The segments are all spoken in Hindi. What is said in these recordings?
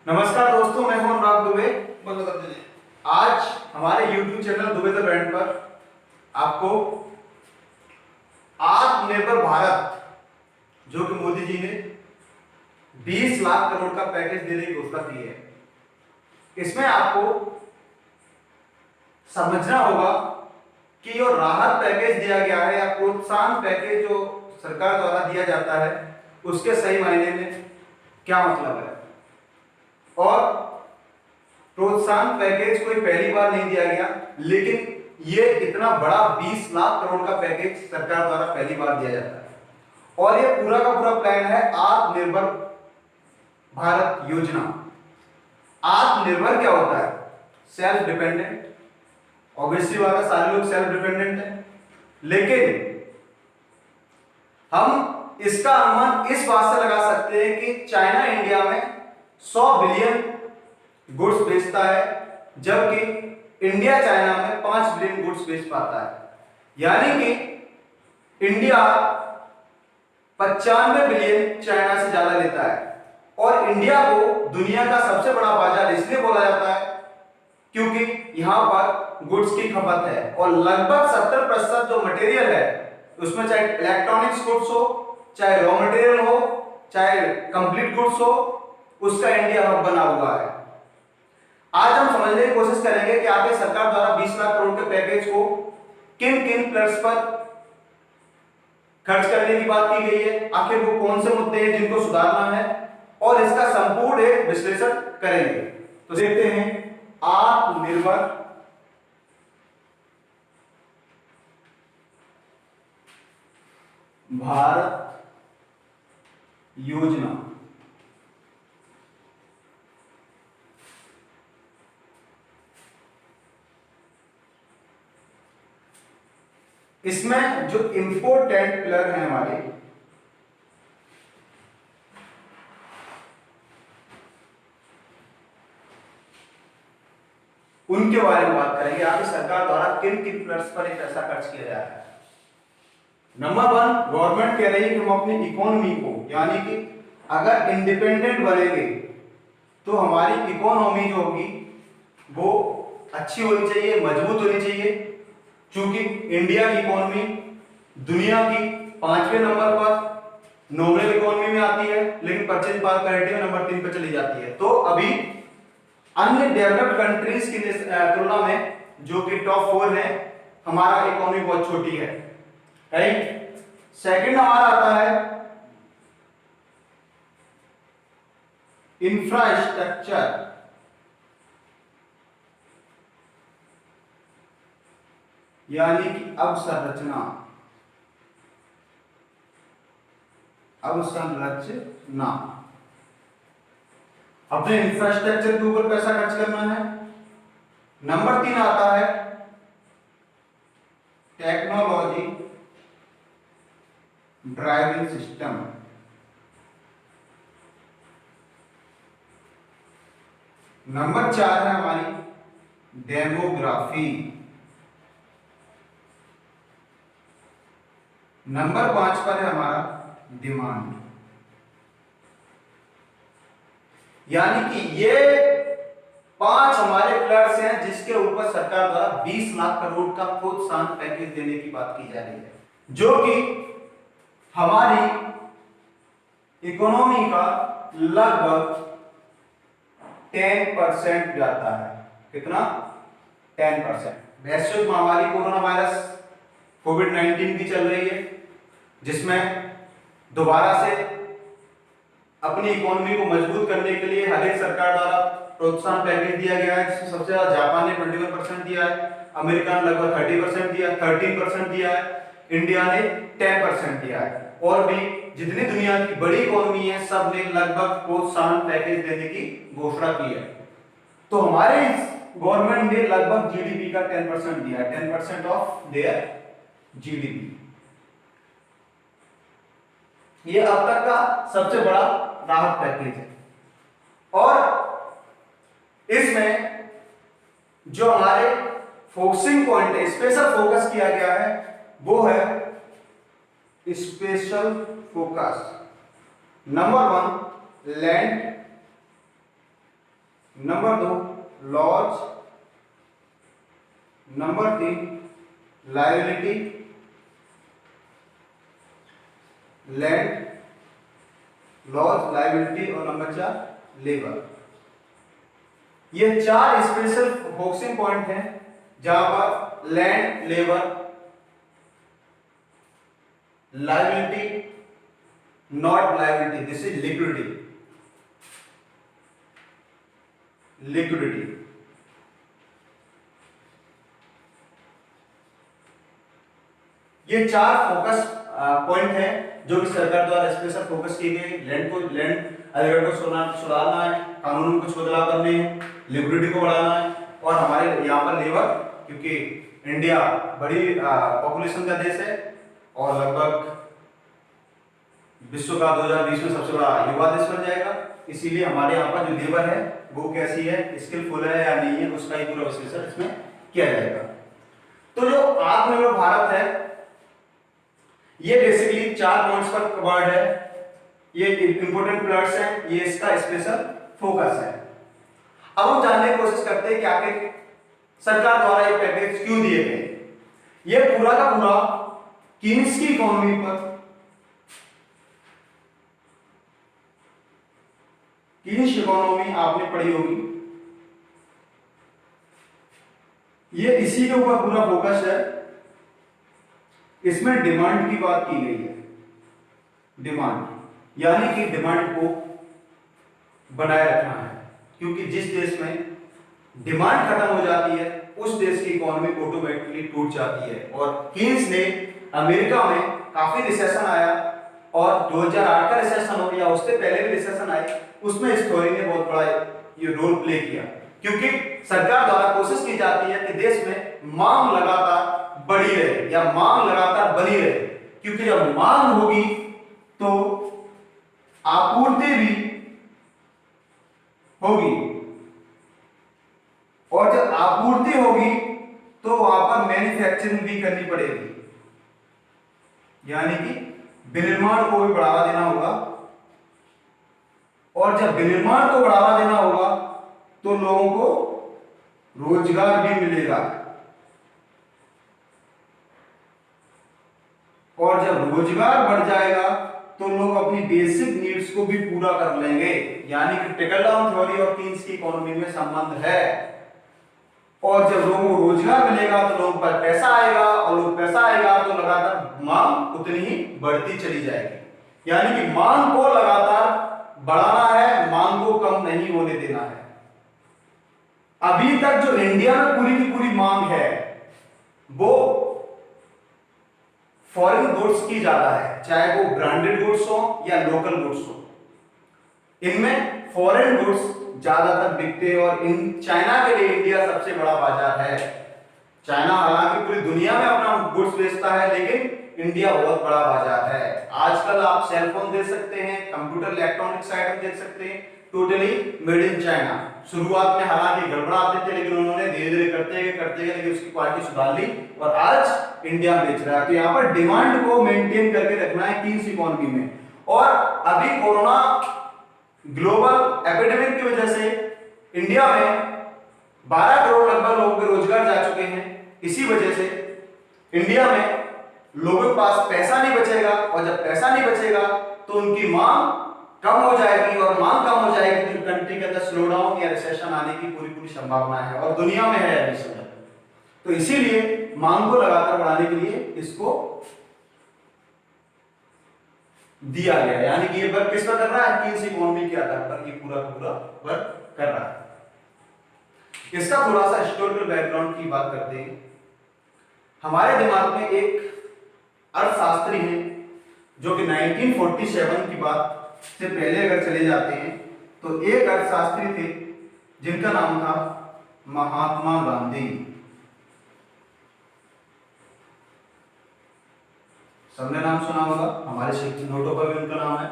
नमस्कार दोस्तों, मैं हूं अनुराग दुबे। आज हमारे YouTube channel Dubey the brand पर आपको आत्मनिर्भर भारत जो कि मोदी जी ने 20 लाख करोड़ का पैकेज देने की घोषणा की है, इसमें आपको समझना होगा कि जो राहत पैकेज दिया गया है या प्रोत्साहन पैकेज जो सरकार द्वारा दिया जाता है उसके सही मायने में क्या मतलब है। और प्रोत्साहन पैकेज कोई पहली बार नहीं दिया गया, लेकिन ये इतना बड़ा 20 लाख करोड़ का पैकेज सरकार द्वारा पहली बार दिया जाता है। और ये पूरा का पूरा प्लान है आत्मनिर्भर भारत योजना। आत्मनिर्भर क्या होता है? Self dependent. ऑब्वियसली बात है, सारे लोग सेल्फ डिपेंडेंट हैं, लेकिन हम इसका अनुमान इस बात से लगा सकते हैं कि चाइना इंडिया में 100 बिलियन गुड्स बेचता है, जबकि इंडिया चाइना में 5 बिलियन गुड्स बेच पाता है। यानी कि इंडिया 95 बिलियन चाइना से ज्यादा लेता है। और इंडिया को दुनिया का सबसे बड़ा बाजार इसलिए बोला जाता है क्योंकि यहां पर गुड्स की खपत है और लगभग 70% जो मटेरियल है उसमें, चाहे इलेक्ट्रॉनिक्स गुड्स हो, चाहे रॉ मटेरियल हो, चाहे कंप्लीट गुड्स हो, उसका इंडिया हब बना हुआ है। आज हम समझने की कोशिश करेंगे कि आगे सरकार द्वारा 20 लाख करोड़ के पैकेज को किन किन प्लस पर खर्च करने की बात की गई है, आखिर वो कौन से मुद्दे हैं जिनको सुधारना है, और इसका संपूर्ण एक विश्लेषण करेंगे। तो देखते हैं आत्मनिर्भर भारत योजना। इसमें जो इंपोर्टेंट पिलर है हमारे, उनके बारे में बात करेंगे। आगे सरकार द्वारा किन किन पिलर्स पर एक पैसा खर्च किया जा रहा है। नंबर 1, गवर्नमेंट कह रही है कि हम अपनी इकोनॉमी को, यानी कि अगर इंडिपेंडेंट बनेंगे तो हमारी इकोनॉमी जो होगी वो अच्छी होनी चाहिए, मजबूत होनी चाहिए। क्योंकि इंडिया की इकोनॉमी दुनिया की 5वें नंबर पर नॉमिनल इकोनॉमी में आती है, लेकिन परचेज पावर पैरिटी में नंबर 3 पर चली जाती है। तो अभी अन्य डेवलप्ड कंट्रीज की तुलना में जो कि टॉप 4 है, हमारा इकोनॉमी बहुत छोटी है, राइट। सेकंड हमारा आता है इंफ्रास्ट्रक्चर, यानी कि अवसंरचना। अपने इंफ्रास्ट्रक्चर के ऊपर पैसा खर्च करना है। नंबर 3 आता है टेक्नोलॉजी ड्राइविंग सिस्टम। नंबर 4 है हमारी डेमोग्राफी। नंबर 5 पर है हमारा डिमांड। यानी कि ये 5 हमारे पिलर्स हैं जिसके ऊपर सरकार द्वारा 20 लाख करोड़ का प्रोत्साहन पैकेज देने की बात की जा रही है, जो कि हमारी इकोनॉमी का लगभग 10% जाता है। कितना? 10%। वैश्विक महामारी कोरोना वायरस कोविड-19 की चल रही है, जिसमें दोबारा से अपनी इकोनॉमी को मजबूत करने के लिए हर एक सरकार द्वारा प्रोत्साहन पैकेज दिया गया है, जिसमें सबसे ज्यादा जापान ने 21% दिया है, अमेरिका ने लगभग 13% दिया है, इंडिया ने 10% दिया है, और भी जितनी दुनिया की बड़ी इकोनॉमी है सब ने लगभग प्रोत्साहन पैकेज देने की घोषणा की है। तो हमारे गवर्नमेंट ने लगभग जीडीपी का 10% दिया है, 10% ऑफ देयर जीडीपी। ये अब तक का सबसे बड़ा राहत पैकेज है। और इसमें जो हमारे फोकसिंग पॉइंट है, स्पेशल फोकस किया गया है, वो है special focus. Number 1 land number 2 laws, number 3 liability, land, laws, liability और नंबर 4 लेबर। ये 4 स्पेशल फोकसिंग पॉइंट हैं जहां पर land, labour, liability, not liability, this is liquidity, liquidity. ये 4 फोकस पॉइंट हैं जो कि सरकार द्वारा स्पेशल फोकस किए गए। लैंड अधिग्रहण को सुधारना है, कानून को बदलाव करने हैं, लिक्विडिटी को बढ़ाना है और हमारे यहाँ पर लेबर, क्योंकि इंडिया बड़ी पॉपुलेशन का देश है और लगभग विश्व का 2020 में सबसे बड़ा युवा देश बन जाएगा, इसीलिए हमारे यहाँ पर जो लेबर है वो कैसी है, स्किलफुल है या नहीं है, उसका ही पूरा विश्लेषण इसमें किया जाएगा। तो जो आत्मनिर्भर भारत है ये बेसिकली 4 पॉइंट्स पर कवर्ड है, ये इंपोर्टेंट पिलर्स हैं, ये इसका स्पेशल फोकस है। अब हम जानने की कोशिश करते हैं कि आखिर सरकार द्वारा ये पैकेज क्यों दिए गए। ये पूरा का पूरा कीन्स की इकोनॉमी पर, कीन्स इकोनॉमी आपने पढ़ी होगी, ये इसी के ऊपर पूरा फोकस है। इसमें डिमांड की बात की गई है, डिमांड यानी कि डिमांड को बनाए रखना है, क्योंकि जिस देश में डिमांड खत्म हो जाती है उस देश की इकोनॉमी ऑटोमेटिकली टूट जाती है। और कीन्स ने अमेरिका में काफी रिसेशन आया और 2008 का रिसेशन हो गया, उससे पहले भी रिसेशन आए, उसमें इस थ्योरी ने बहुत बड़ा ये रोल प्ले किया, क्योंकि सरकार द्वारा कोशिश की जाती है कि देश में मांग लगातार बढ़ी रहे या मांग लगातार बनी रहे, क्योंकि जब मांग होगी तो आपूर्ति भी होगी और जब आपूर्ति होगी तो वहां पर मैन्युफैक्चरिंग भी करनी पड़ेगी, यानी कि विनिर्माण को भी बढ़ावा देना होगा। और जब विनिर्माण को बढ़ावा देना होगा तो लोगों को रोजगार भी मिलेगा और जब रोजगार बढ़ जाएगा तो लोग अपनी बेसिक नीड्स को भी पूरा कर लेंगे, यानी कि ट्रिकल डाउन थ्योरी और कीन्स की इकोनॉमी में संबंध है। और जब लोगों को रोजगार मिलेगा तो लोगों पर पैसा आएगा और लोग पैसा आएगा तो लगातार मांग उतनी ही बढ़ती चली जाएगी, यानी कि मांग को लगातार बढ़ाना है, मांग को कम नहीं होने देना है। अभी तक जो इंडिया में पूरी की पूरी मांग है वो फॉरेन गुड्स की ज्यादा है, चाहे वो ब्रांडेड गुड्स हो या लोकल गुड्स हो, इनमें फॉरेन गुड्स ज्यादातर बिकते हैं। और इन चाइना के लिए इंडिया सबसे बड़ा बाजार है। चाइना हालांकि पूरी दुनिया में अपना गुड्स बेचता है, लेकिन इंडिया बहुत बड़ा बाजार है। आजकल आप सेल फोन दे सकते हैं, कंप्यूटर इलेक्ट्रॉनिक्स आइटम देख सकते हैं, टोटली मेड इन चाइना। शुरुआत में हालांकि गड़बड़ाते थे, लेकिन उन्होंने धीरे धीरे करते गए लेकिन उसकी क्वालिटी सुधार ली और आज इंडिया बेच रहा है। तो यहाँ पर डिमांड को मेंटेन करके रखना है कीन्स इकोनॉमी में। और अभी कोरोना ग्लोबल एपिडेमिक की वजह से इंडिया में 12 करोड़ लगभग लोगों के रोजगार जा चुके हैं। इसी वजह से इंडिया में लोगों के पास पैसा नहीं बचेगा और जब पैसा नहीं बचेगा तो उनकी मांग कम हो जाएगी और मांग कम हो जाएगी तो कंट्री के अंदर स्लो डाउन या रिसेशन आने की पूरी संभावना है और दुनिया में है अभी समय। तो इसीलिए मांग को लगातार बढ़ाने के लिए इसको दिया गया, यानी कि ये वर्क किस पर कर रहा है, कीन्स इकोनॉमी के आधार पर ये पूरा का पूरा वर्क कर रहा है। इसका थोड़ा सा हिस्टोरिकल बैकग्राउंड की बात करते हैं। हमारे दिमाग में एक अर्थशास्त्री है जो कि 1947 की बात से पहले अगर चले जाते हैं तो एक अर्थशास्त्री थे जिनका नाम था महात्मा गांधी। सबने नाम सुना होगा, हमारे नोटों पर भी उनका नाम है।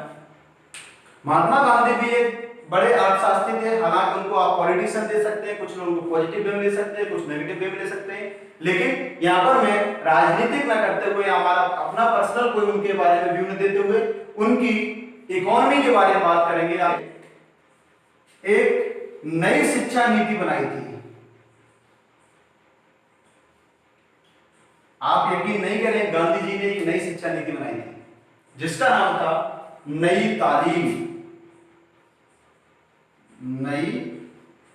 महात्मा गांधी भी एक बड़े अर्थशास्त्री थे। हालांकि उनको आप पॉलिटिशियन दे सकते हैं, कुछ लोग उनको पॉजिटिव वे में ले सकते हैं, कुछ नेगेटिव वे में ले सकते हैं, लेकिन यहाँ पर मैं राजनीतिक ना करते हुए हमारा अपना पर्सनल कोई उनके बारे में व्यू न देते हुए उनकी इकोनॉमी के बारे में बात करेंगे। एक नई शिक्षा नीति बनाई थी। आप यकीन नहीं करें, गांधी जी ने एक नई शिक्षा नीति बनाई थी जिसका नाम था नई तालीम। नई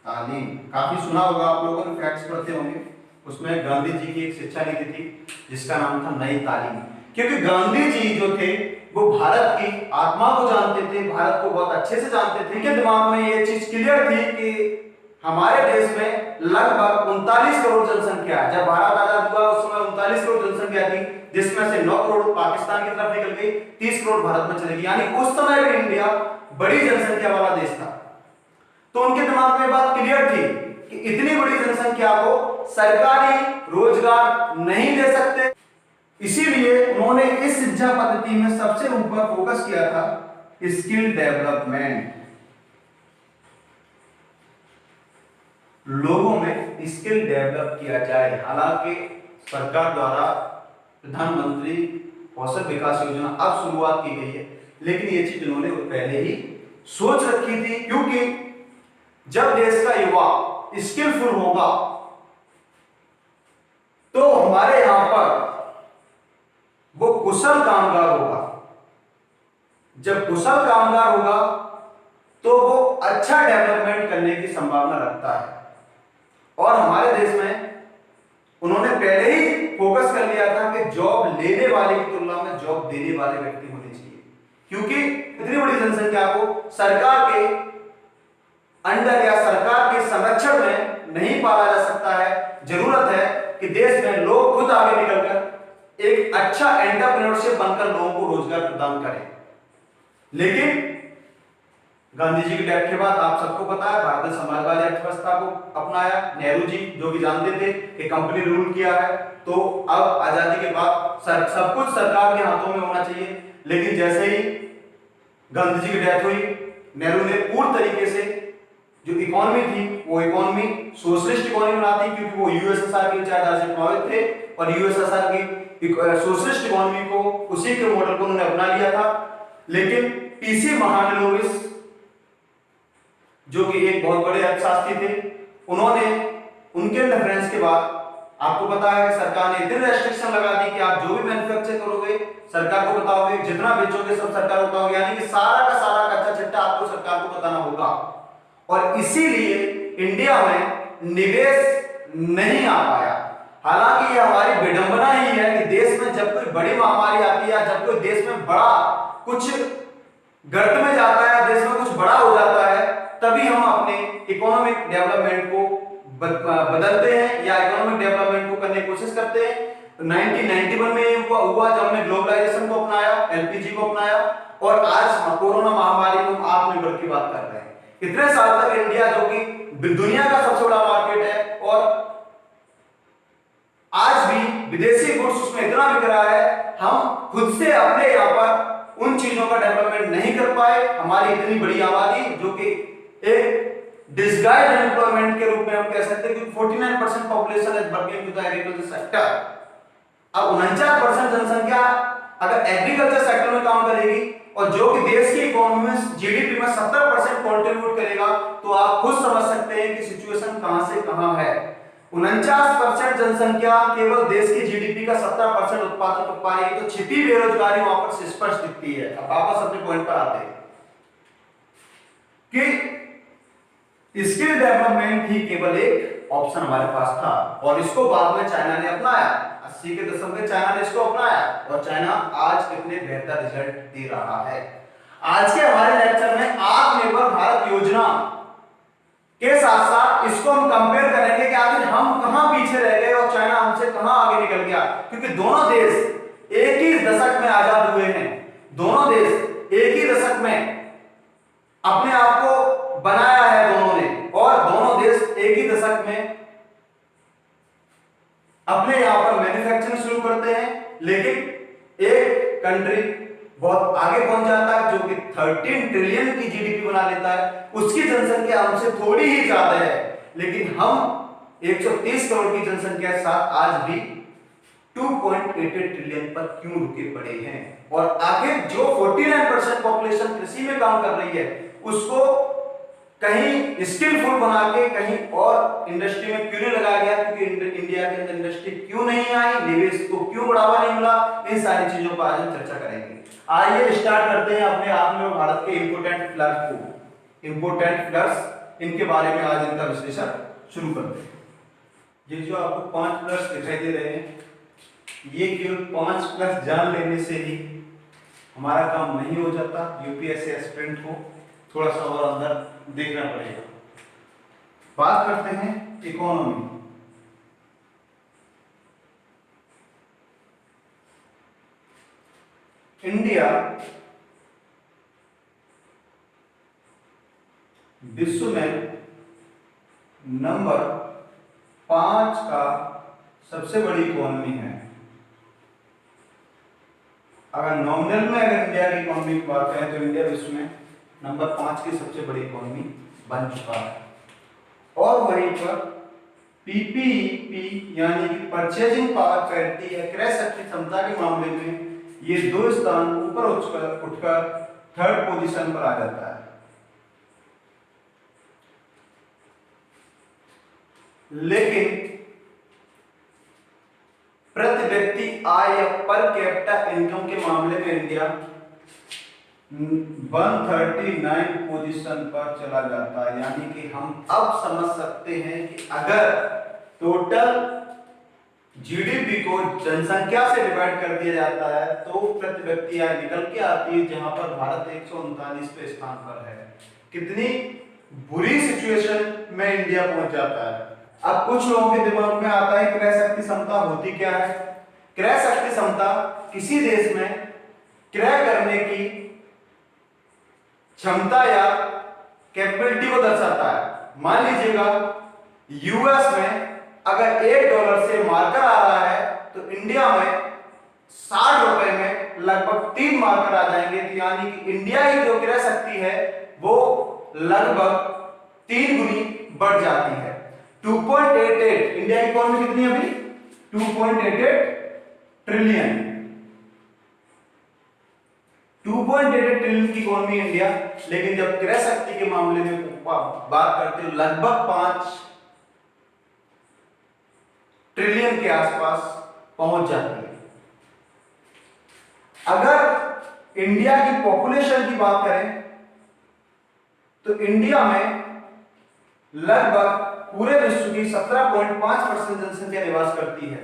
तालीम काफी सुना होगा आप लोगों ने, फैक्ट्स पढ़ते होंगे। उसमें गांधी जी की एक शिक्षा नीति थी जिसका नाम था नई तालीम। क्योंकि गांधी जी जो थे वो भारत की आत्मा को जानते थे, भारत को बहुत अच्छे से जानते थे। उनके दिमाग में ये चीज क्लियर थी कि हमारे देश में लगभग 39 करोड़ जनसंख्या है। जब भारत आजाद हुआ उस समय 39 करोड़ जनसंख्या थी, जिसमें से 9 करोड़ पाकिस्तान की तरफ निकल गई, 30 करोड़ भारत में चली गई। यानी उस समय भी इंडिया बड़ी जनसंख्या वाला देश था। तो उनके दिमाग में बात क्लियर थी कि इतनी बड़ी जनसंख्या को सरकारी रोजगार नहीं दे सकते, इसीलिए उन्होंने इस शिक्षा पद्धति में सबसे ऊपर फोकस किया था स्किल डेवलपमेंट। लोगों में स्किल डेवलप किया जाए। हालांकि सरकार द्वारा प्रधानमंत्री कौशल विकास योजना अब शुरुआत की गई है, लेकिन ये चीज उन्होंने पहले ही सोच रखी थी। क्योंकि जब देश का युवा स्किलफुल होगा तो हमारे यहां पर वो कुशल कामगार होगा। जब कुशल कामगार होगा तो वो अच्छा डेवलपमेंट करने की संभावना रखता है। और हमारे देश में उन्होंने पहले ही फोकस कर लिया था कि जॉब लेने वाले की तुलना में जॉब देने वाले व्यक्ति होने चाहिए। क्योंकि इतनी बड़ी जनसंख्या को सरकार के अंडर या सरकार के संरक्षण में नहीं पाला जा सकता है। जरूरत है कि देश में लोग खुद आगे निकलकर एक अच्छा एंटरप्रेन्योरशिप बनकर लोगों को रोजगार प्रदान करें। लेकिन गांधी जी की डेथ के बाद आप सबको पता है भारतीय समाजवादी अर्थव्यवस्था को अपनाया। नेहरू जी जो कि जानते थे कि कंपनी रूल किया है, तो अब आजादी के बाद सब कुछ सरकार के हाथों में होना चाहिए। लेकिन जैसे ही गांधी जी की डेथ हुई, नेहरू ने पूर्ण तरीके से जो इकोनॉमी थी वो इकोनॉमी सोशलिस्ट इकोनॉमी बनाती, क्योंकि वो यूएसएसआर की विचारधारा से प्रभावित थे और यूएसएसआर की सोशलिस्ट इकोनॉमी को, उसी के मॉडल को उन्होंने अपना लिया था। लेकिन पीसी महालनोबिस जो कि एक बहुत बड़े अर्थशास्त्री थे, उन्होंने उनके रेफरेंस के बाद आपको पता है कि सरकार ने इतने रेस्ट्रिक्शन लगा दी कि आप जो भी मैन्युफैक्चर करोगे सरकार को बताओगे, जितना बेचोगे सब सरकार को बताओगे। यानी कि सारा का सारा कच्चा चिट्ठा आपको सरकार को बताना होगा। और इसीलिए इंडिया में निवेश नहीं आ पाया। हालांकि ये हमारी विडंबना ही है कि देश में जब कोई बड़ी महामारी आती है, जब कोई देश में बड़ा कुछ गर्त में जाता है, देश में कुछ बड़ा हो जाता है, तभी हम अपने इकोनॉमिक डेवलपमेंट को बदलते हैं या इकोनॉमिक डेवलपमेंट को करने की कोशिश करते हैं। 1991 में हुआ जब हमने ग्लोबलाइजेशन को अपनाया, एलपीजी को अपनाया, और आज कोरोना महामारी में हम आत्मनिर्भर की बात कर रहे हैं। इतने साल तक इंडिया जो कि दुनिया का सबसे बड़ा मार्केट है और आज भी विदेशी गुड्स उसमें इतना बिक रहा है, हम खुद से अपने यहाँ पर उन चीजों का डेवलपमेंट नहीं कर पाए। हमारी इतनी बड़ी आबादी जो कि एक डिसगाइज्ड एम्प्लॉयमेंट के रूप में हम कह सकते हैं कि 49% population is working to the agriculture sector. अब 49% जनसंख्या अगर एग्रीकल्चर सेक्टर में काम करेगी और जो कि देश की इकोनॉमी में जीडीपी में 70% कंट्रीब्यूट करेगा, तो आप खुद समझ सकते हैं कि सिचुएशन कहां से कहां है। 49% जनसंख्या केवल देश की जीडीपी का 70% उत्पादन कर पा रही है, तो छिपी बेरोजगारी वहां पर स्पष्ट दिखती है। अब वापस अपने पॉइंट पर आते हैं कि स्किल डेवलपमेंट ही केवल एक ऑप्शन हमारे पास था और इसको बाद में चाइना ने अपनाया। 80 के दशक में चाइना ने इसको अपनाया और चाइना आज कितने बेहतर रिजल्ट दे रहा है। आज के हमारे लेक्चर में आत्मनिर्भर भारत योजना के साथ साथ इसको हम कंपेयर करेंगे कि आखिर हम कहां पीछे रह गए और चाइना हमसे कहां आगे निकल गया। क्योंकि दोनों देश एक ही दशक में आजाद हुए हैं, दोनों देश एक ही दशक में अपने आप को बनाया है दोनों ने, और दोनों देश एक ही दशक में अपने यहां पर मैन्युफैक्चरिंग शुरू करते हैं। लेकिन एक कंट्री बहुत आगे पहुंच जाता है जो कि 13 ट्रिलियन की जीडीपी बना लेता है, उसकी जनसंख्या हमसे थोड़ी ही ज्यादा है, लेकिन हम 130 करोड़ की जनसंख्या के साथ आज भी 2.88 ट्रिलियन पर क्यों रुके पड़े हैं। और आखिर जो 49% पॉपुलेशन कृषि में काम कर रही है उसको कहीं स्किलफुल बना के कहीं और इंडस्ट्री में क्यों नहीं लगाया गया, क्योंकि इंडिया के अंदर इंडस्ट्री क्यों नहीं आई, निवेश को क्यों बढ़ावा नहीं मिला, इन सारी चीजों पर आज हम चर्चा करेंगे। आइए स्टार्ट करते हैं अपने आत्मनिर्भर भारत के इंपोर्टेंट पिलर्स को, इंपोर्टेंट पिलर्स, इनके बारे में आज इनका विश्लेषण शुरू करते हैं। ये जो आपको 5 पिलर्स दिखाई दे रहे हैं, ये केवल 5 पिलर्स जान लेने से ही हमारा काम नहीं हो जाता। यूपीएससी एस्पिरेंट को थोड़ा सा और अंदर देखना पड़ेगा। बात करते हैं इकोनॉमी। इंडिया विश्व में नंबर 5 का सबसे बड़ी इकोनॉमी है। अगर नॉमिनल में अगर इंडिया की इकोनॉमी की बात करें तो इंडिया विश्व में नंबर 5 की सबसे बड़ी इकोनॉमी बन चुका है। और वहीं पर पीपीपी यानी कि परचेजिंग पावर पैरिटी या क्रय शक्ति क्षमता के मामले में ये 2 स्थान ऊपर उठकर 3rd पोजीशन पर आ जाता है। लेकिन प्रति व्यक्ति आय या पर कैपिटा इनकम के मामले में इंडिया 139 पोजीशन पर चला जाता है। यानी कि हम अब समझ सकते हैं कि अगर टोटल जीडीपी को जनसंख्या से डिवाइड कर दिया जाता है तो प्रति व्यक्ति आय निकल के आती है, जहां पर भारत 139वें स्थान पर है। कितनी बुरी सिचुएशन में इंडिया पहुंच जाता है। अब कुछ लोगों के दिमाग में आता है क्रय शक्ति क्षमता होती क्या है। क्रय शक्ति क्षमता किसी देश में क्रय करने की क्षमता या कैपेबिलिटी को दर्शाता है। मान लीजिएगा यूएस में अगर $1 से मार्कर आ रहा है तो इंडिया में 60 रुपए में लगभग 3 मार्कर आ जाएंगे। तो यानी कि इंडिया की जो क्रय शक्ति है वो लगभग 3 गुनी बढ़ जाती है। 2.88 इंडिया की इकोनॉमी कितनी है अभी? 2.88 ट्रिलियन। 2.88 ट्रिलियन की इकोनॉमी इंडिया, लेकिन जब क्रय शक्ति के मामले में बात करते हैं लगभग 5 ट्रिलियन के आसपास पहुंच जाती है। अगर इंडिया की पॉपुलेशन की बात करें तो इंडिया में लगभग पूरे विश्व की 17.5% जनसंख्या निवास करती है।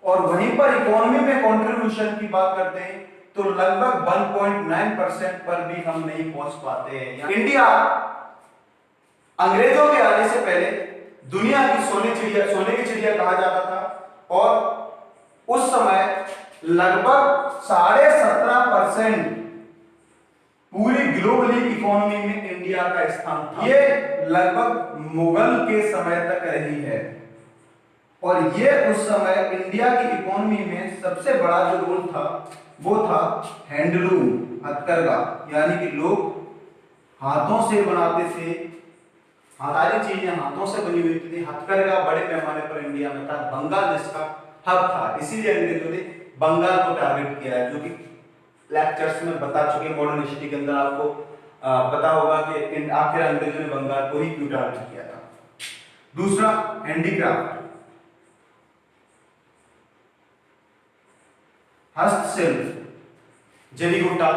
और वहीं पर इकोनॉमी में कंट्रीब्यूशन की बात करते हैं तो लगभग 1.9% पर भी हम नहीं पहुंच पाते हैं। इंडिया अंग्रेजों के आने से पहले दुनिया की सोने की चिड़िया कहा जाता था और उस समय लगभग 17.5% पूरी ग्लोबली इकोनॉमी में इंडिया का स्थान था। ये लगभग मुगल के समय तक रही है और ये उस समय इंडिया की इकोनॉमी में सबसे बड़ा जो रोल था वो था हैंडलूम, हथकरघा। यानी कि लोग हाथों से बनाते थे, सारी चीजें हाथों से बनी हुई थी। हथकरघा बड़े पैमाने पर इंडिया में था। बंगाल जिसका हब था, इसीलिए अंग्रेजों ने बंगाल को टारगेट किया है, जो कि लेक्चर्स में बता चुके। मॉडर्न हिस्ट्री के अंदर आपको पता होगा कि आखिर अंग्रेजों ने बंगाल को ही क्यों टारगेट किया था। दूसरा हैंडीक्राफ्ट, हस्तशिल्प, जरी गोटा,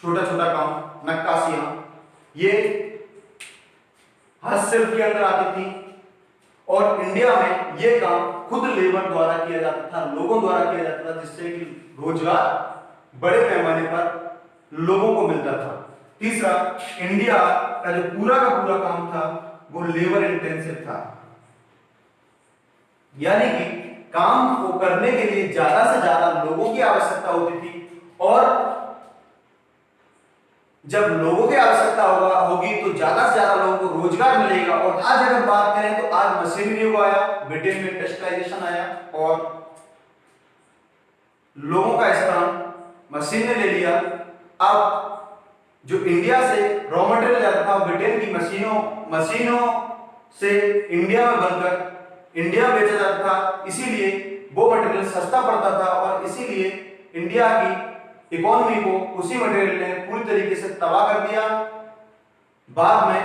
छोटा छोटा काम, नक्काशियां, ये हस्तशिल्प के अंदर आती थी। और इंडिया में ये काम खुद लेबर द्वारा किया जाता था, लोगों द्वारा किया जाता था, जिससे कि रोजगार बड़े पैमाने पर लोगों को मिलता था। तीसरा, इंडिया का जो पूरा का पूरा काम था वो लेबर इंटेंसिव था। यानी कि काम को करने के लिए ज्यादा से ज्यादा लोगों की आवश्यकता होती थी और जब लोगों की आवश्यकता होगी तो ज्यादा से ज्यादा लोगों को रोजगार मिलेगा। और आज अगर बात करें तो आज मशीनरी युग आया, ब्रिटेन में इंडस्ट्रियलाइजेशन आया और लोगों का स्थान मशीन ने ले लिया। अब जो इंडिया से रॉ मटेरियल जाता था ब्रिटेन की मशीनों से इंडिया में बनकर इंडिया बेचा जाता था, इसीलिए वो मटेरियल सस्ता पड़ता था और इसीलिए इंडिया की इकोनॉमी को उसी मटेरियल ने पूरी तरीके से तबाह कर दिया। बाद में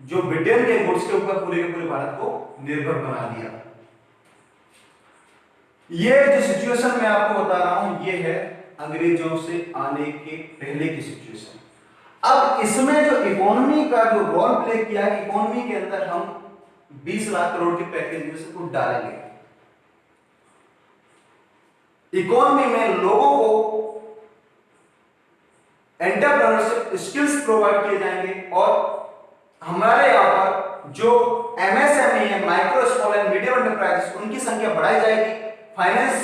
जो ब्रिटेन के गुड्स के ऊपर पूरे के पूरे भारत को निर्भर बना दिया। ये जो सिचुएशन मैं आपको बता रहा हूं ये है अंग्रेजों से आने के पहले की सिचुएशन। अब इसमें जो इकोनॉमी का जो रोल प्ले किया है, इकोनॉमी के अंदर हम 20 लाख करोड़ के पैकेज में से कुछ डालेंगे। इकोनॉमी में लोगों को एंटरप्रेन्योरशिप स्किल्स प्रोवाइड किए जाएंगे और हमारे यहां पर जो एमएसएमई है, micro small and medium enterprises, उनकी संख्या बढ़ाई जाएगी, फाइनेंस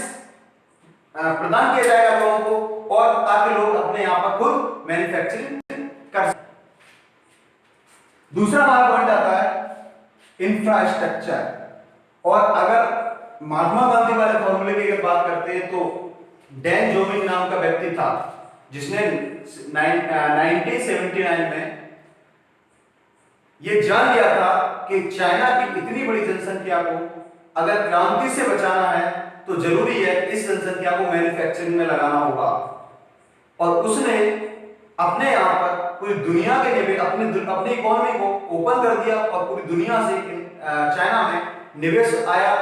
प्रदान किया जाएगा लोगों को, और ताकि लोग अपने यहां पर खुद मैन्युफैक्चरिंग कर सकें। दूसरा हमारा पॉइंट आता है इंफ्रास्ट्रक्चर। और अगर महात्मा गांधी वाले फॉर्मूले की अगर बात करते हैं तो डैन जोमिंग नाम का व्यक्ति था जिसने 1979 में यह जान लिया था कि चाइना की इतनी बड़ी जनसंख्या को अगर क्रांति से बचाना है तो जरूरी है इस जनसंख्या को मैन्युफैक्चरिंग में लगाना होगा। और उसने अपने यहां पर पूरी दुनिया के निवेश, अपनी इकोनॉमी को ओपन कर दिया और पूरी दुनिया से चाइना में निवेश आया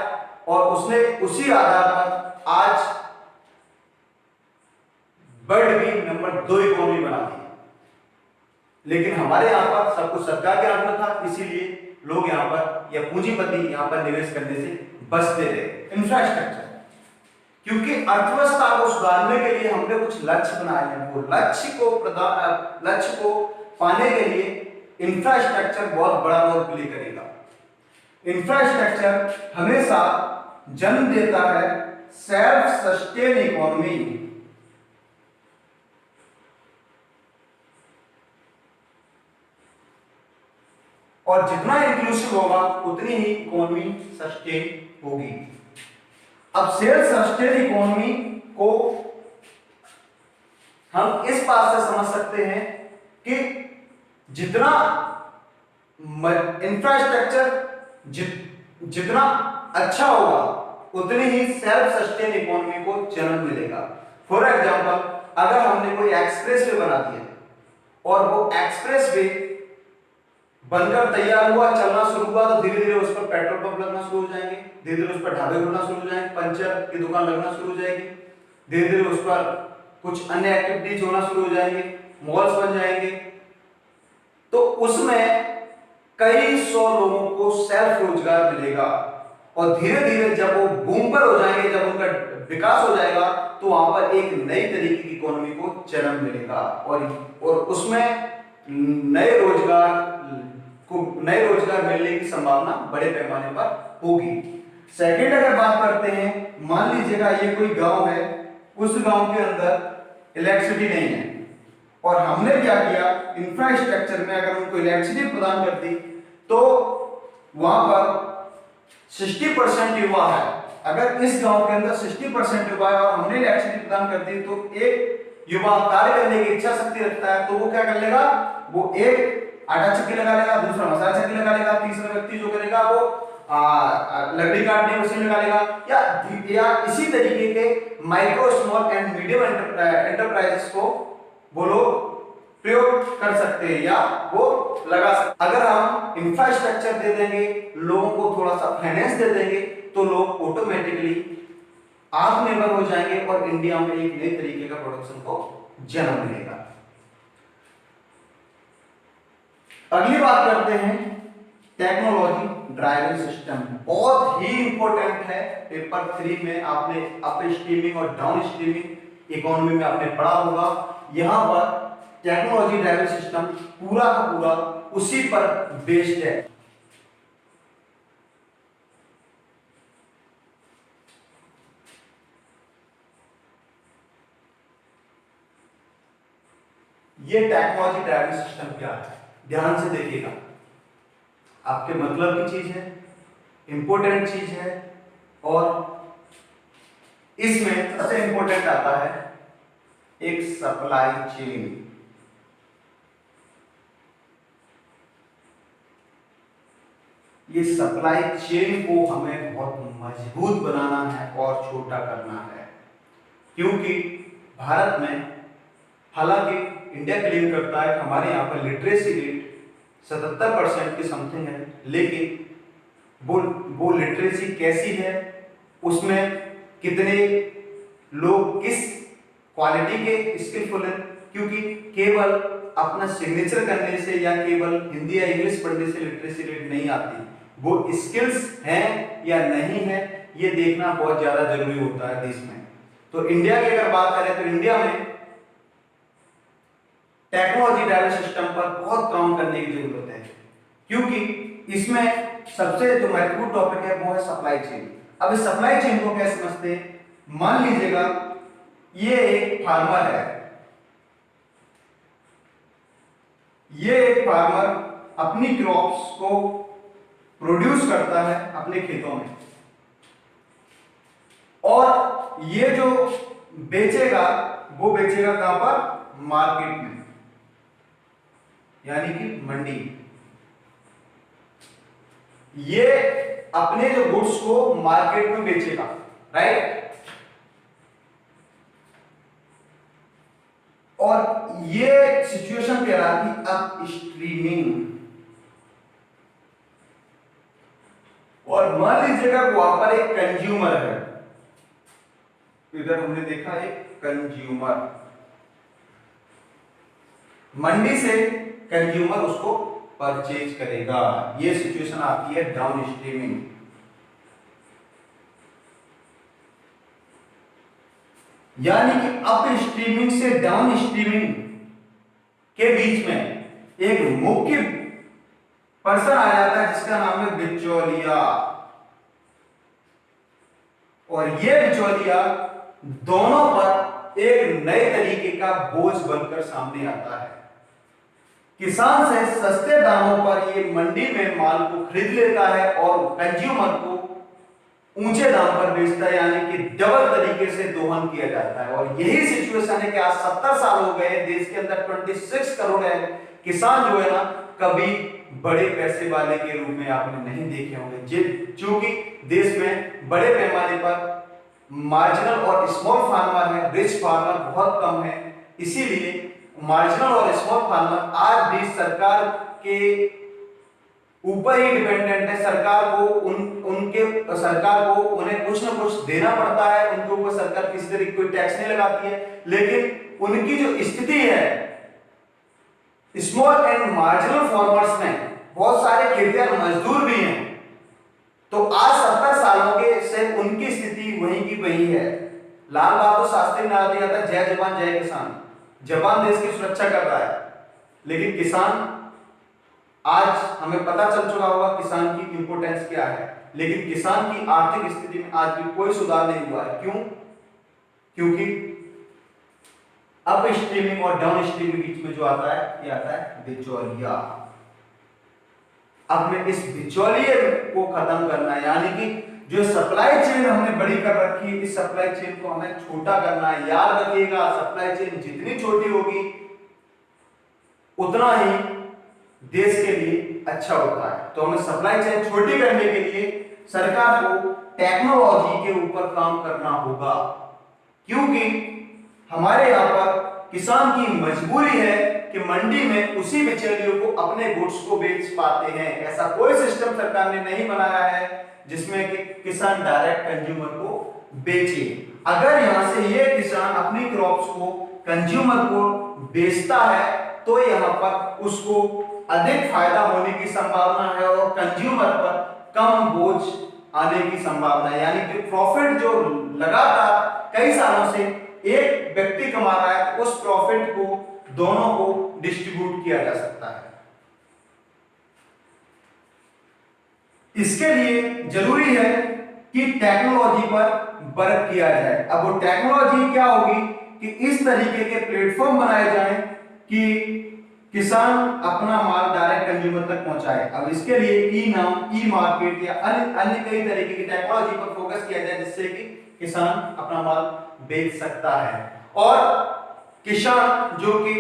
और उसने उसी आधार पर आज वर्ल्ड की नंबर 2 इकोनॉमी बना दी। लेकिन हमारे यहां पर सब कुछ सरकार के हाथ में था, इसीलिए लोग यहां पर या पूंजीपति यहां पर निवेश करने से बचते रहे। इंफ्रास्ट्रक्चर, क्योंकि अर्थव्यवस्था को सुधारने के लिए हमने कुछ लक्ष्य बनाए हैं, वो लक्ष्य को पाने के लिए इंफ्रास्ट्रक्चर बहुत बड़ा रोल प्ले करेगा। इंफ्रास्ट्रक्चर हमेशा जन्म देता है सेल्फ सस्टेन इकोनॉमी। और जितना इंक्लूसिव होगा उतनी ही इकोनॉमी सस्टेन होगी। अब सेल्फ सस्टेन इकोनॉमी को हम इस बात से समझ सकते हैं कि जितना इंफ्रास्ट्रक्चर जितना अच्छा होगा उतनी ही सेल्फ सस्टेन इकोनॉमी को जन्म मिलेगा। फॉर एग्जांपल, अगर हमने कोई एक्सप्रेस वे बना दिया और वो एक्सप्रेस वे बनकर तैयार हुआ, चलना शुरू हुआ, तो धीरे धीरे उस पर पेट्रोल पंप लगना शुरू हो जाएंगे, धीरे धीरे उस पर ढाबे खुलना शुरू हो जाएंगे, पंचर की दुकान लगना शुरू हो जाएगी, धीरे धीरे उस पर कुछ अन्य एक्टिविटीज होना शुरू हो जाएंगे, मॉल्स बन जाएंगे। तो उसमें कई सौ लोगों को सेल्फ रोजगार मिलेगा और धीरे धीरे जब वो बूम पर हो जाएंगे, जब उनका विकास हो जाएगा, तो वहां पर एक नई तरीके की इकोनॉमी को जन्म मिलेगा और उसमें नए रोजगार मिलने की संभावना बड़े पैमाने पर होगी। सेकंड, अगर बात करते हैं, मान लीजिएगा ये कोई गांव है, उस गांव के अंदर इलेक्ट्रिसिटी नहीं है और हमने क्या किया, इंफ्रास्ट्रक्चर में अगर उनको इलेक्ट्रिसिटी प्रदान कर दी तो वहां पर 60% युवा है। अगर इस गांव के अंदर 60% युवा है और हमने इलेक्ट्रिसिटी प्रदान कर दी तो एक युवा कार्य करने की इच्छा शक्ति रखता है, तो वो क्या कर लेगा, वो एक आटा चक्की लगा लेगा, दूसरा मसाला चक्की लगा लेगा, तीसरा व्यक्ति जो करेगा वो लकड़ी काटने मशीन लगा लेगा, या इसी तरीके के micro small and medium enterprises को वो लोग प्रयोग कर सकते हैं या वो लगा सकते। अगर हम इंफ्रास्ट्रक्चर दे देंगे, लोगों को थोड़ा सा फाइनेंस दे देंगे, तो लोग ऑटोमेटिकली आत्मनिर्भर हो जाएंगे और इंडिया में एक नए तरीके का प्रोडक्शन को जन्म मिलेगा। अगली बात करते हैं टेक्नोलॉजी ड्राइविंग सिस्टम। बहुत ही इंपॉर्टेंट है, पेपर 3 में आपने अप स्ट्रीमिंग और डाउन स्ट्रीमिंग इकोनॉमी में आपने पढ़ा होगा। यहां पर टेक्नोलॉजी ड्राइविंग सिस्टम पूरा का पूरा उसी पर बेस्ड है। ये टेक्नोलॉजी ड्राइविंग सिस्टम क्या है, ध्यान से देखिएगा, आपके मतलब की चीज है, इंपॉर्टेंट चीज है। और इसमें सबसे इंपॉर्टेंट आता है एक सप्लाई चेन। ये सप्लाई चेन को हमें बहुत मजबूत बनाना है और छोटा करना है, क्योंकि भारत में, हालांकि इंडिया क्लेम करता है हमारे यहाँ पर लिटरेसी रेट 77% की समथिंग है, लेकिन वो लिटरेसी कैसी है, उसमें कितने लोग किस क्वालिटी के स्किलफुल हैं, क्योंकि केवल अपना सिग्नेचर करने से या केवल हिंदी या इंग्लिश पढ़ने से लिटरेसी रेट नहीं आती, वो स्किल्स हैं या नहीं है ये देखना बहुत ज्यादा जरूरी होता है देश में। तो इंडिया की अगर बात करें तो इंडिया में टेक्नोलॉजी ड्राइवन सिस्टम पर बहुत काम करने की जरूरत है, क्योंकि इसमें सबसे जो महत्वपूर्ण टॉपिक है वो है सप्लाई चेन। अब इस सप्लाई चेन को कैसे समझते हैं, मान लीजिएगा ये एक फार्मर है, ये एक फार्मर अपनी क्रॉप्स को प्रोड्यूस करता है अपने खेतों में, और ये जो बेचेगा वो बेचेगा कहां पर, मार्केट में, यानी कि मंडी। ये अपने जो गुड्स को मार्केट में बेचेगा, राइट। और ये सिचुएशन कहलाती अप स्ट्रीमिंग। और मान लीजिएगा वहां पर एक कंज्यूमर है, इधर हमने देखा एक कंज्यूमर, मंडी से कंज्यूमर उसको परचेज करेगा, ये सिचुएशन आती है डाउन स्ट्रीमिंग। यानी कि अप स्ट्रीमिंग से डाउन स्ट्रीमिंग के बीच में एक मुख्य पर्सन आ जाता है जिसका नाम है बिचौलिया, और ये बिचौलिया दोनों पर एक नए तरीके का बोझ बनकर सामने आता है। किसान से सस्ते दामों पर ये मंडी में माल को खरीद लेता है और कंज्यूमर को ऊंचे दाम पर बेचता है, यानी कि डबल तरीके से दोहन किया जाता है। और यही सिचुएशन है कि आज 70 साल हो गए, देश के अंदर 26 करोड़ है किसान जो है ना, कभी बड़े पैसे वाले के रूप में आपने नहीं देखे होंगे, क्योंकि देश में बड़े पैमाने पर मार्जिनल और स्मॉल फार्मर है, रिच फार्मर बहुत कम है। इसीलिए मार्जिनल और स्मॉल फार्मर आज भी सरकार के ऊपर ही डिपेंडेंट है। सरकार को उन्हें कुछ ना कुछ देना पड़ता है, उनके ऊपर सरकार किसी तरह की कोई टैक्स नहीं लगाती है, लेकिन उनकी जो स्थिति है स्मॉल एंड मार्जिनल फार्मर्स में बहुत सारे खेतिहर मजदूर भी हैं, तो आज 70 सालों के से उनकी स्थिति वही की वही है। लाल बहादुर शास्त्री ने दिया था, जय जवान जय किसान, जवान देश की सुरक्षा कर रहा है, लेकिन किसान, आज हमें पता चल चुका होगा किसान की इंपोर्टेंस क्या है, लेकिन किसान की आर्थिक स्थिति में आज भी कोई सुधार नहीं हुआ है। क्यों? क्योंकि अप स्ट्रीमिंग और डाउन स्ट्रीमिंग बीच में जो आता है, ये आता है बिचौलिया। अब में इस बिचौलिए को खत्म करना है, यानी कि जो सप्लाई चेन हमने बड़ी कर रखी है, इस सप्लाई चेन को हमें छोटा करना है। याद रखिएगा, सप्लाई चेन जितनी छोटी होगी उतना ही देश के लिए अच्छा होता है। तो हमें सप्लाई चेन छोटी करने के लिए सरकार को टेक्नोलॉजी के ऊपर काम करना होगा, क्योंकि हमारे यहाँ पर किसान की मजबूरी है कि मंडी में उसी बिचौलियों को अपने गुड्स को बेच पाते हैं। ऐसा कोई सिस्टम सरकार ने नहीं बनाया है जिसमें कि किसान डायरेक्ट कंज्यूमर को बेचे। अगर यहां से ये किसान अपनी क्रॉप्स को कंज्यूमर को बेचता है तो यहां पर उसको अधिक फायदा होने की संभावना है और कंज्यूमर पर कम बोझ आने की संभावना है। यानी कि प्रॉफिट जो लगातार कई सालों से एक व्यक्ति कमा रहा है, उस प्रॉफिट को दोनों को डिस्ट्रीब्यूट किया जा सकता है। इसके लिए जरूरी है कि टेक्नोलॉजी पर वर्क किया जाए। अब वो टेक्नोलॉजी क्या होगी कि इस तरीके के प्लेटफॉर्म बनाए जाएं कि किसान अपना माल डायरेक्ट कंज्यूमर तक पहुंचाए। अब इसके लिए ई नाम, ई मार्केट या अन्य कई तरीके की टेक्नोलॉजी पर फोकस किया जाए, जिससे कि किसान अपना माल बेच सकता है। और किसान जो कि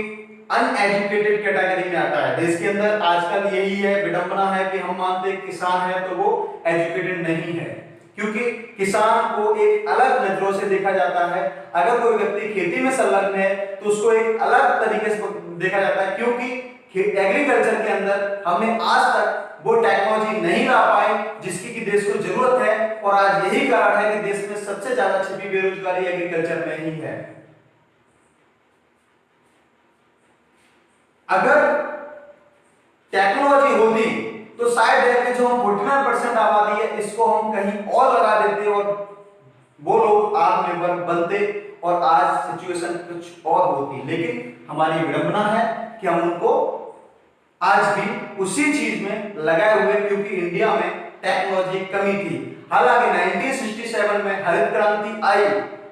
अनएजुकेटेड कैटेगरी में आता है, देश के अंदर आजकल यही है, विडंबना है कि हम मानते हैं किसान है तो वो एजुकेटेड नहीं है, क्योंकि किसान को एक अलग नजरों से देखा जाता है। अगर कोई व्यक्ति खेती में संलग्न है तो उसको एक अलग तरीके से देखा जाता है, क्योंकि एग्रीकल्चर के अंदर हमने आज तक वो टेक्नोलॉजी नहीं ला पाए जिसकी कि देश को जरूरत है, और आज यही कारण है कि देश में सबसे ज्यादा छिपी बेरोजगारी एग्रीकल्चर में ही है। अगर टेक्नोलॉजी होती तो शायद है कि जो हम 49% आबादी है इसको हम कहीं और लगा देते और वो लोग आत्मनिर्भर बनते और आज सिचुएशन कुछ और होती। लेकिन हमारी विडंबना है कि हम उनको आज भी उसी चीज में लगाए हुए, क्योंकि इंडिया में टेक्नोलॉजी कमी थी। हालांकि 1967 में हरित क्रांति आई,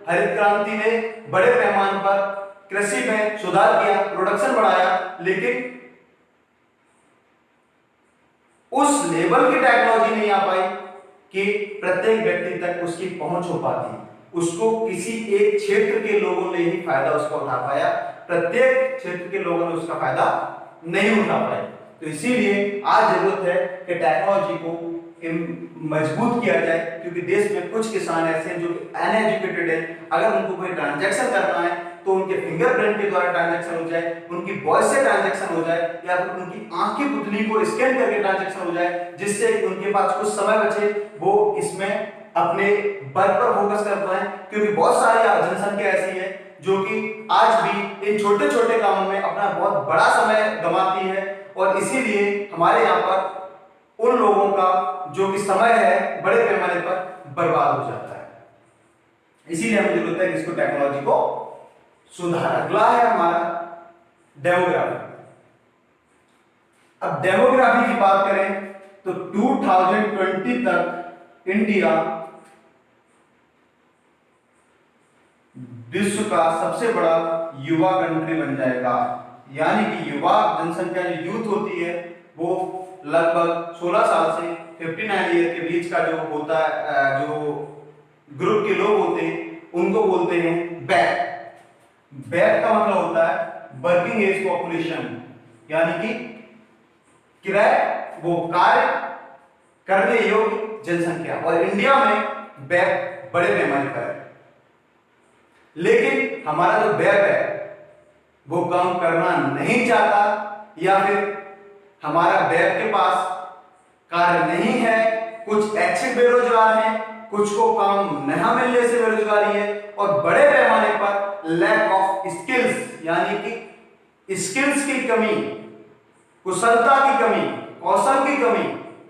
हरित क्रांति ने बड़े पैमाने पर कृषि में सुधार किया, प्रोडक्शन बढ़ाया, लेकिन उस लेवल की टेक्नोलॉजी नहीं आ पाई कि प्रत्येक व्यक्ति तक उसकी पहुंच हो पाती। उसको किसी एक क्षेत्र के लोगों ने ही फायदा उसका उठा पाया, प्रत्येक क्षेत्र के लोगों ने उसका फायदा नहीं उठा पाए। तो इसीलिए आज जरूरत है कि टेक्नोलॉजी को मजबूत किया जाए, क्योंकि देश में कुछ किसान ऐसे हैं जो अनएजुकेटेड हैं। अगर उनको कोई ट्रांजैक्शन करना है तो उनके फिंगरप्रिंट के द्वारा ट्रांजैक्शन हो जाए, उनकी वॉइस से ट्रांजैक्शन हो जाए, या फिर उनकी आंख की पुतली को स्कैन करके ट्रांजैक्शन हो जाए, जिससे उनके पास कुछ समय बचे, वो इसमें अपने वर्क पर फोकस कर पाए। क्योंकि बहुत सारी जनसंख्या ऐसी है जो कि आज भी इन छोटे छोटे कामों में अपना बहुत बड़ा समय गंवाती है, और इसीलिए हमारे यहाँ पर उन लोगों का जो कि समय है बड़े पैमाने पर बर्बाद हो जाता है। इसीलिए हमें जरूरत है कि इसको टेक्नोलॉजी को सुधार। अगला है हमारा डेमोग्राफी। अब डेमोग्राफी की बात करें तो 2020 तक इंडिया विश्व का सबसे बड़ा युवा कंट्री बन जाएगा। यानी कि युवा जनसंख्या जो यूथ होती है वो लगभग 16 साल से 59 ईयर के बीच का जो होता है, जो ग्रुप के लोग होते हैं उनको बोलते हैं बैक। बैक का मतलब होता है वर्किंग एज पॉपुलेशन, यानी कि वो कार्य करने योग्य जनसंख्या, और इंडिया में बैक बड़े पैमाने पर है। लेकिन हमारा जो बैक है वो काम करना नहीं चाहता, या फिर हमारा बैक के पास कार्य नहीं है, कुछ ऐच्छिक बेरोजगार हैं, कुछ को काम नहीं मिलने से बेरोजगारी है, और बड़े पैमाने पर लैक ऑफ स्किल्स, यानी कि स्किल्स की कमी, कुशलता की कमी, कौशल की कमी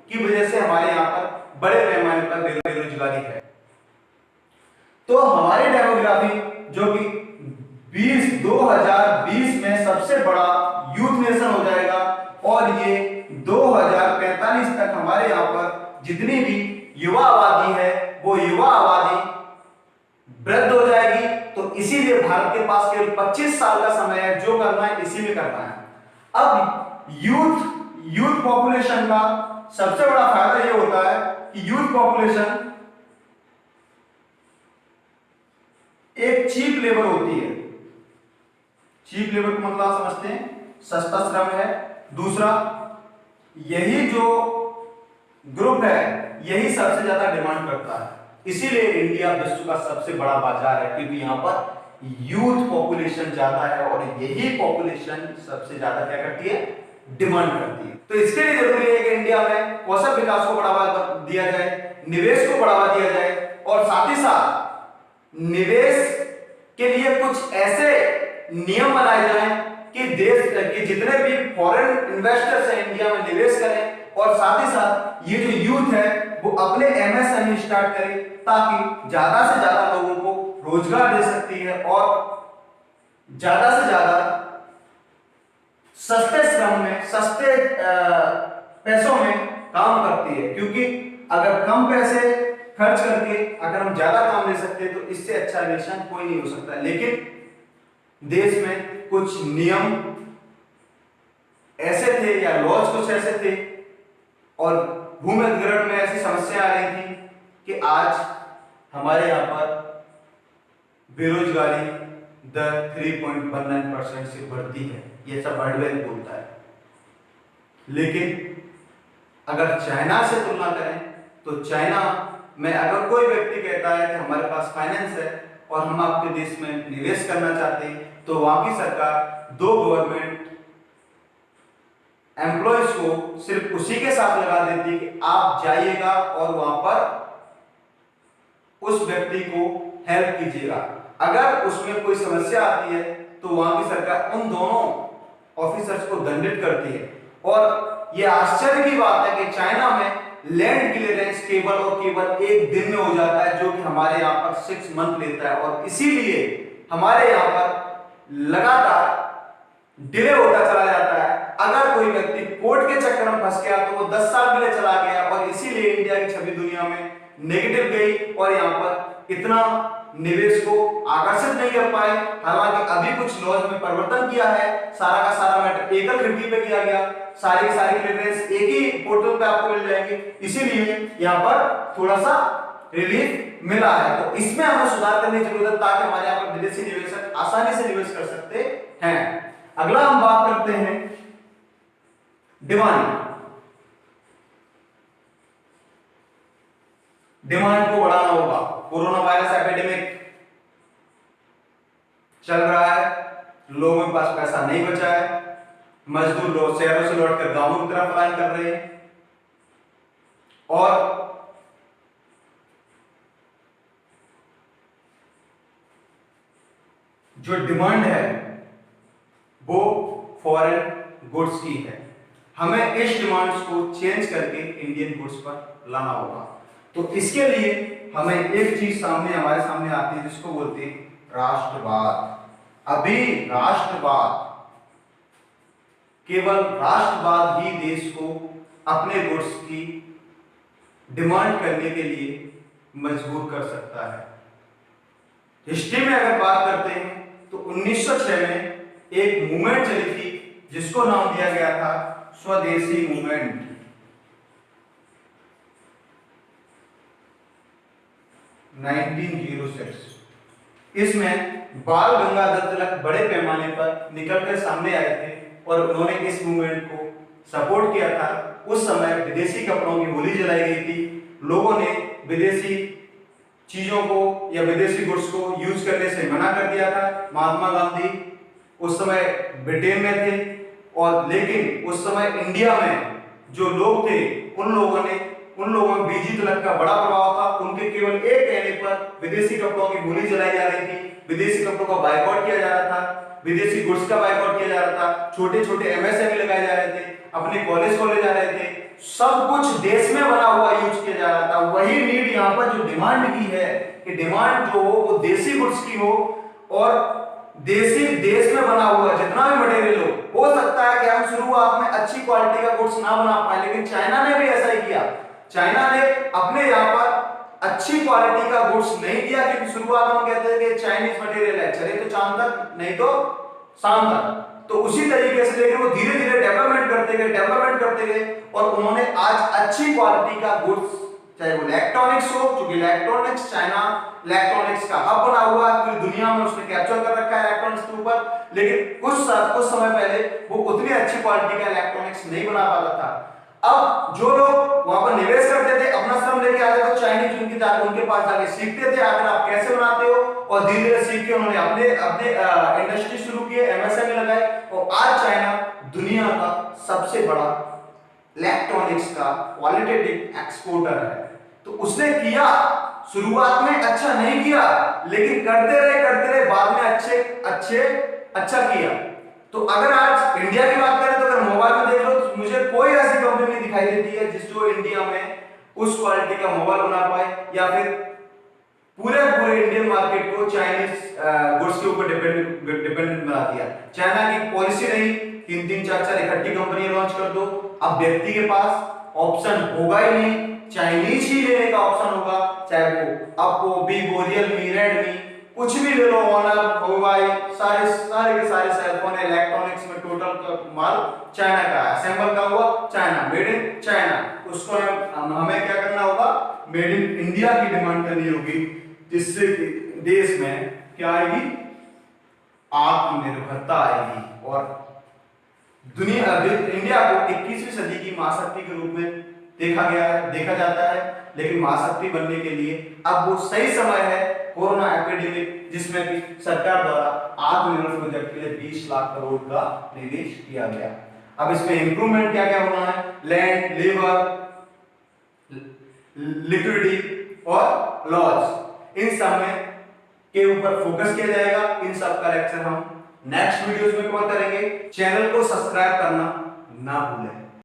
की वजह से हमारे यहाँ पर बड़े पैमाने पर बेरोजगारी है। तो हमारी डेमोग्राफी जो कि 2020 में सबसे बड़ा यूथ नेशन हो जाएगा, और ये 2045 तक हमारे यहाँ पर जितनी भी युवा आबादी है वो युवा आबादी वृद्ध हो जाएगी। तो इसीलिए भारत के पास केवल 25 साल का समय है, जो करना है इसी में करना है। अब यूथ पॉपुलेशन का सबसे बड़ा फायदा ये होता है कि यूथ पॉपुलेशन एक चीप लेबर होती है। चीप लेबर का मतलब आप समझते हैं, सस्ता श्रम है। दूसरा, यही जो ग्रुप है यही सबसे ज्यादा डिमांड करता है, इसीलिए इंडिया विश्व का सबसे बड़ा बाजार है, क्योंकि यहाँ पर यूथ पॉपुलेशन ज्यादा है और यही पॉपुलेशन सबसे ज्यादा क्या करती है, डिमांड करती है। तो इसके लिए जरूरी है कि इंडिया में कौशल विकास को बढ़ावा दिया जाए, निवेश को बढ़ावा दिया जाए, और साथ ही साथ निवेश के लिए कुछ ऐसे नियम बनाए जाएं कि देश के जितने भी फॉरेन इन्वेस्टर्स हैं इंडिया में निवेश करें, और साथ ही साथ ये जो यूथ है वो अपने एमएसएमई स्टार्ट करे, ताकि ज्यादा से ज्यादा लोगों को रोजगार दे सकती है और ज्यादा से ज्यादा सस्ते श्रम में, सस्ते पैसों में काम करती है। क्योंकि अगर कम पैसे खर्च करके अगर हम ज्यादा काम ले सकते हैं तो इससे अच्छा रिलेशन कोई नहीं हो सकता। लेकिन देश में कुछ नियम ऐसे थे या लॉज कुछ ऐसे थे और भूमि अधिग्रहण में ऐसी समस्या आ रही थी कि आज हमारे यहाँ पर बेरोजगारी दर 3.19% से बढ़ती है, ये सब वर्ल्ड बैंक बोलता है। लेकिन अगर चाइना से तुलना करें तो चाइना में अगर कोई व्यक्ति कहता है कि हमारे पास फाइनेंस है और हम आपके देश में निवेश करना चाहते हैं, तो वहां की सरकार 2 गवर्नमेंट एम्प्लॉयज को सिर्फ उसी के साथ लगा देती कि आप जाइएगा और वहां पर उस व्यक्ति को हेल्प कीजिएगा। अगर उसमें कोई समस्या आती है तो वहां की सरकार उन दोनों ऑफिसर्स को दंडित करती है। और यह आश्चर्य की बात है कि चाइना में लैंड क्लियरेंस केवल और केवल एक दिन में हो जाता है, जो कि हमारे यहाँ पर 6 मंथ लेता है। और इसीलिए हमारे यहाँ पर लगातार डिले होता चला जाता है। अगर कोई व्यक्ति कोर्ट के चक्कर में फंस गया तो वो 10 साल के लिए चला गया, और इसीलिए इंडिया की छवि दुनिया में नेगेटिव गई और यहाँ पर इतना निवेश को आकर्षित नहीं कर पाए। हालांकि अभी कुछ लॉज में परिवर्तन किया है, सारा का सारा मैटर एकल खिड़की पे किया गया, सारी की सारी क्लियरेंस एक ही पोर्टल पे आपको मिल जाएंगे, इसीलिए यहाँ पर थोड़ा सा रिलीफ मिला है। तो इसमें हमें सुधार करने की जरूरत है ताकि हमारे यहाँ पर विदेशी निवेशक आसानी से निवेश कर सकते हैं। अगला हम बात करते हैं डिमांड। डिमांड को बढ़ाना होगा। कोरोना वायरस एपिडेमिक चल रहा है, लोगों के पास पैसा नहीं बचा है, मजदूर लोग शहरों से लौटकर गांवों की तरफ पलायन कर रहे हैं, और जो डिमांड है वो फॉरेन गुड्स की है। हमें इस डिमांड्स को चेंज करके इंडियन गुड्स पर लाना होगा। तो इसके लिए हमें एक चीज हमारे सामने आती है जिसको बोलते हैं राष्ट्रवाद। अभी राष्ट्रवाद, केवल राष्ट्रवाद ही देश को अपने गुड्स की डिमांड करने के लिए मजबूर कर सकता है। हिस्ट्री में अगर बात करते हैं तो 1906 में एक मूवमेंट चली थी जिसको नाम दिया गया था स्वदेशी मूवमेंट। इसमें बाल गंगाधर तिलक बड़े पैमाने पर निकलकर सामने आए थे और उन्होंने इस मूवमेंट को सपोर्ट किया था। उस समय विदेशी कपड़ों की होली जलाई गई थी, लोगों ने विदेशी चीजों को या विदेशी गुड्स को यूज करने से मना कर दिया था। महात्मा गांधी उस समय ब्रिटेन में थे, और लेकिन उस समय इंडिया में जो लोग थे उन लोगों में बीजी तिलक का बड़ा प्रभाव था। उनके केवल एक कहने पर विदेशी कपड़ों की होली जलाई जा रही थी, विदेशी कपड़ों का बायकॉट किया जा रहा था, विदेशी गुड्स का बायकॉट किया जा रहा था, छोटे छोटे एमएसएमई लगाए जा रहे थे, अपने कॉलेज खोले जा रहे थे, सब कुछ देश में बना हुआ यूज किया जा रहा था। वही नीड यहाँ पर जो डिमांड की है कि डिमांड जो हो वो देसी गुड्स की हो, और देश में बना हुआ जितना भी मटेरियल हो सकता है कि हम शुरुआत में अच्छी क्वालिटी का गुड्स ना बना पाए, लेकिन चाइना ने भी ऐसा ही किया। चाइना ने अपने यहाँ पर अच्छी क्वालिटी का गुड्स नहीं दिया, क्योंकि शुरुआत में कहते थे कि चाइनीज मटेरियल है, चले तो चांद तक नहीं तो शाम तक। तो उसी तरीके से लेकिन वो धीरे धीरे डेवलपमेंट करते गए और उन्होंने आज अच्छी क्वालिटी का गुड्स, चाहे वो इलेक्ट्रॉनिक्स हो, क्योंकि इलेक्ट्रॉनिक्स चाइना इलेक्ट्रॉनिक्स का हब बना हुआ है, पूरी दुनिया में उसने कैप्चर कर रखा है इलेक्ट्रॉनिक्स के ऊपर। लेकिन उस समय पहले वो उतनी अच्छी क्वालिटी का इलेक्ट्रॉनिक्स नहीं बना पाता था। अब जो लोग वहां पर निवेश करते थे, अपना श्रम लेके आते थे, चाइनीज उनके पास जाके सीखते थे आखिर आप कैसे बनाते हो, और धीरे धीरे सीख के उन्होंने अपने इंडस्ट्री शुरू किए, एमएसएमई लगाए, और आज चाइना दुनिया का सबसे बड़ा इलेक्ट्रॉनिक्स का क्वालिटेटिव एक्सपोर्टर है। तो उसने किया, शुरुआत में अच्छा नहीं किया, लेकिन करते रहे बाद में अच्छा किया। तो अगर आज इंडिया की बात करें तो अगर मोबाइल में देख लो तो मुझे कोई ऐसी कंपनी नहीं दिखाई देती है जो इंडिया में उस क्वालिटी का मोबाइल बना पाए, या फिर पूरे इंडियन मार्केट को चाइनीज गुड्स के ऊपर डिपेंडेंट बना दिया। चाइना की पॉलिसी रही 3-3, 4-4 इकट्ठी कंपनी लॉन्च कर दो। अब व्यक्ति के पास ऑप्शन होगा ही नहीं, चाइनीज ही लेने का ऑप्शन होगा, चाहे वो Oppo, Vivo, Realme, Redmi, कुछ भी ले लो, Honor, Huawei, सारे के सारे सेलफोन इलेक्ट्रॉनिक्स में टोटल माल चाइना का है, असेंबल का हुआ चाइना, मेड इन चाइना। उसको हमें क्या करना होगा, मेड इन इंडिया की डिमांड करनी होगी, जिससे देश में क्या आएगी, आत्मनिर्भरता आएगी। और इंडिया को 21वीं सदी की महाशक्ति के रूप में देखा जाता है, लेकिन महाशक्ति बनने के लिए अब वो सही समय है कोरोना एपिडेमिक, जिसमें कि सरकार द्वारा आत्मनिर्भर प्रोजेक्ट के लिए 20 लाख करोड़ का निवेश किया गया। अब इसमें इंप्रूवमेंट क्या क्या होना है, लैंड, लेबर, लिक्विडिटी और लॉज, इन सब में के ऊपर फोकस किया जाएगा। इन सब का लेक्चर हम नेक्स्ट वीडियोस में कवर करेंगे। चैनल को सब्सक्राइब करना ना भूलें।